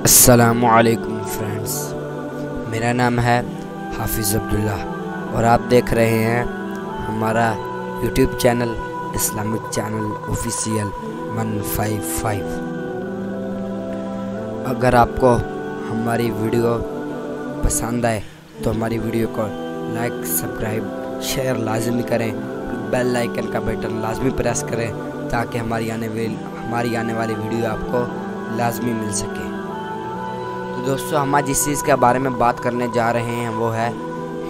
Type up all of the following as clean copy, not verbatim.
السلام علیکم فرینڈز، میرا نام ہے حافظ عبداللہ اور آپ دیکھ رہے ہیں ہمارا YouTube channel Islamic channel official 155۔ اگر آپ کو ہماری ویڈیو پسند آئے تو ہماری ویڈیو کو لائک، سبسکرائب، شیئر لازمی کریں، بیل آئیکن کا بٹن لازمی پریس کریں تاکہ ہماری آنے والی ویڈیو آپ کو لازمی مل سکے۔ تو دوستو، ہم آج جس چیز کے بارے میں بات کرنے جا رہے ہیں وہ ہے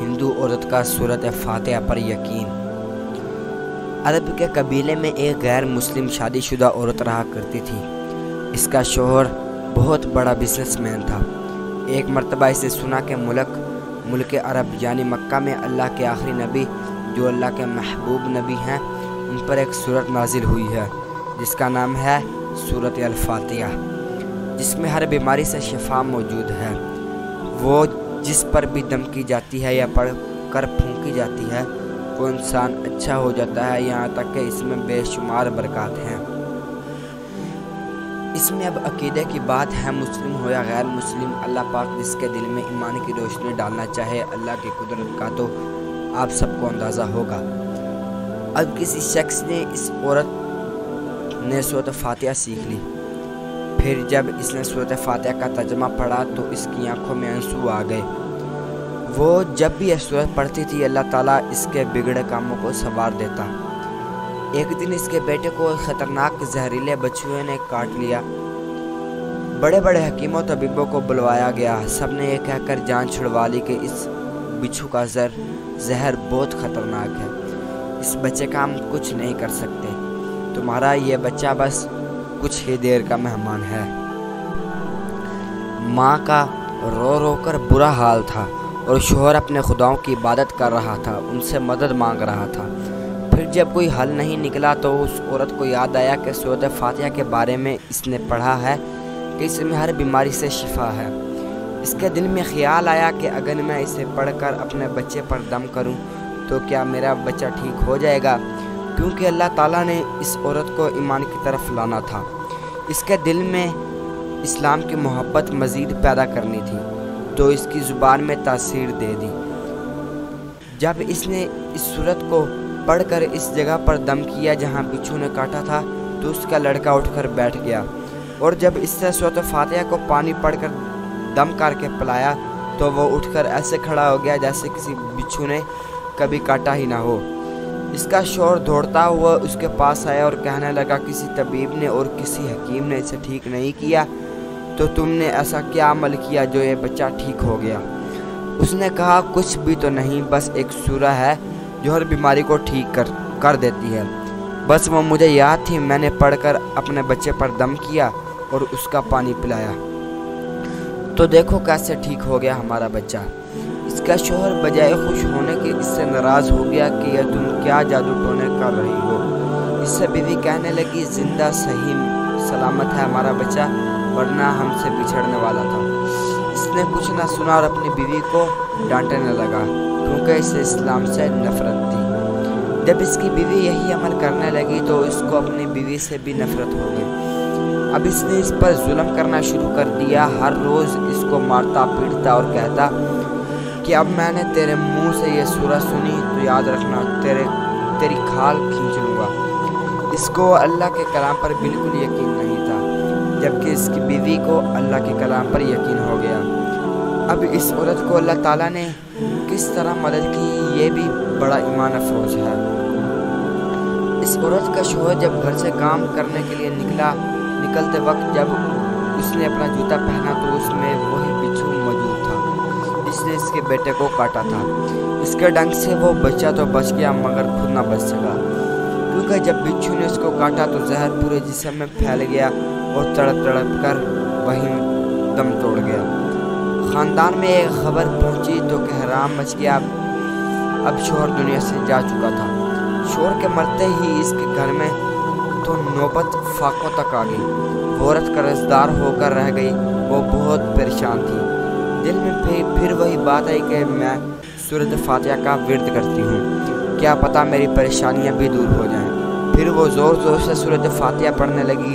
ہندو عورت کا سورۃ فاتحہ پر یقین۔ عرب کے قبیلے میں ایک غیر مسلم شادی شدہ عورت رہا کرتی تھی۔ اس کا شوہر بہت بڑا بزنس مین تھا۔ ایک مرتبہ اسے سنا کہ ملک عرب یعنی مکہ میں اللہ کے آخری نبی جو اللہ کے محبوب نبی ہیں ان پر ایک سورت نازل ہوئی ہے جس کا نام ہے سورۃ الفاتحہ، جس میں ہر بیماری سے شفا موجود ہے۔ وہ جس پر بھی دم کی جاتی ہے یا پڑھ کر پھونکی جاتی ہے وہ انسان اچھا ہو جاتا ہے، یہاں تک کہ اس میں بے شمار برکات ہیں۔ اس میں اب عقیدے کی بات ہے، مسلم ہو یا غیر مسلم، اللہ پاک جس کے دل میں ایمان کی روشنی ڈالنا چاہے اللہ کی قدرت کا تو آپ سب کو اندازہ ہوگا۔ اب کسی شخص نے اس عورت نے سورۃ فاتحہ سیکھ لی، پھر جب اس نے سورۃ فاتحہ کا ترجمہ پڑھا تو اس کی آنکھوں میں آنسو آ گئے۔ وہ جب بھی یہ سورت پڑھتی تھی اللہ تعالیٰ اس کے بگڑے کاموں کو سنوار دیتا۔ ایک دن اس کے بیٹے کو خطرناک زہریلے بچھوے نے کاٹ لیا۔ بڑے بڑے حکیموں طبیبوں کو بلوایا گیا، سب نے یہ کہہ کر جان چھڑوا لی کہ اس بچھو کا زہر بہت خطرناک ہے، اس بچے کا ہم کچھ نہیں کر سکتے، تمہارا یہ بچہ بس کچھ ہی دیر کا مہمان ہے۔ ماں کا رو رو کر برا حال تھا اور شوہر اپنے خداؤں کی عبادت کر رہا تھا، ان سے مدد مانگ رہا تھا۔ پھر جب کوئی حل نہیں نکلا تو اس عورت کو یاد آیا کہ سورۃ فاتحہ کے بارے میں اس نے پڑھا ہے کہ اس میں ہر بیماری سے شفا ہے۔ اس کے دل میں خیال آیا کہ اگر میں اسے پڑھ کر اپنے بچے پر دم کروں تو کیا میرا بچہ ٹھیک ہو جائے گا، کیونکہ اللہ تعالیٰ نے اس عورت کو ایمان کی طرف لانا تھا۔ اس کے دل میں اسلام کی محبت مزید پیدا کرنی تھی تو اس کی زبان میں تاثیر دے دی۔ جب اس نے اس سورت کو پڑھ کر اس جگہ پر دم کیا جہاں بچھو نے کاٹا تھا تو اس کا لڑکا اٹھ کر بیٹھ گیا، اور جب اس سے سورۃ فاتحہ کو پانی پڑھ کر دم کر کے پلایا تو وہ اٹھ کر ایسے کھڑا ہو گیا جیسے کسی بچھو نے کبھی کاٹا ہی نہ ہو۔ اس کا شوہر دوڑتا ہوا اس کے پاس آیا اور کہنے لگا کسی طبیب نے اور کسی حکیم نے اسے ٹھیک نہیں کیا تو تم نے ایسا کیا عمل کیا جو یہ بچہ ٹھیک ہو گیا؟ اس نے کہا کچھ بھی تو نہیں، بس ایک سورہ ہے جو ہر بیماری کو ٹھیک کر دیتی ہے، بس وہ مجھے یاد تھی، میں نے پڑھ کر اپنے بچے پر دم کیا اور اس کا پانی پلایا تو دیکھو کیسے ٹھیک ہو گیا ہمارا بچہ۔ اس کا شوہر بجائے خوش ہونے کے اس سے ناراض ہو گیا کہ یہ تم کیا جادو ٹونے کر رہی ہو۔ اس سے بیوی کہنے لگی زندہ صحیح سلامت ہے ہمارا بچہ، ورنہ ہم سے بچھڑنے والا تھا۔ اس نے کچھ نہ سنا اور اپنی بیوی کو ڈانٹنے لگا کیونکہ اسے اسلام سے نفرت تھی۔ جب اس کی بیوی یہی عمل کرنے لگی تو اس کو اپنی بیوی سے بھی نفرت ہو گئی۔ اب اس نے اس پر ظلم کرنا شروع کر دیا، ہر روز اس کو مارتا پیٹتا اور کہتا کہ اب میں نے تیرے منہ سے یہ سورہ سنی تو یاد رکھنا تیری کھال کھینچ لوں گا۔ اس کو اللہ کے کلام پر بالکل یقین نہیں تھا، جبکہ اس کی بیوی کو اللہ کے کلام پر یقین ہو گیا۔ اب اس عورت کو اللہ تعالیٰ نے کس طرح مدد کی یہ بھی بڑا ایمان افروز ہے۔ اس عورت کا شوہر جب گھر سے کام کرنے کے لیے نکلتے وقت جب اس نے اپنا جوتا پہنا تو اس میں وہی بچھو موجود تھا جس نے اس کے بیٹے کو کاٹا تھا۔ اس کے ڈنگ سے وہ بچہ تو بچ گیا مگر خود نہ بچ سکا، کیونکہ جب بچھو نے اس کو کاٹا تو زہر پورے جسم میں پھیل گیا اور تڑپ کر وہیں دم توڑ گیا۔ خاندان میں ایک خبر پہنچی تو کہرام مچ گیا، اب شوہر دنیا سے جا چکا تھا۔ شوہر کے مرتے ہی اس کے گھر میں تو نوبت فاقوں تک آ گئی۔ وہ عورت قرضدار ہو کر رہ گئی، وہ بہت پریشان تھی۔ دل میں پھر وہی بات آئی کہ میں سورۃ فاتحہ کا ورد کرتی ہوں، کیا پتہ میری پریشانیاں بھی دور ہو جائیں۔ پھر وہ زور سے سورۃ فاتحہ پڑھنے لگی۔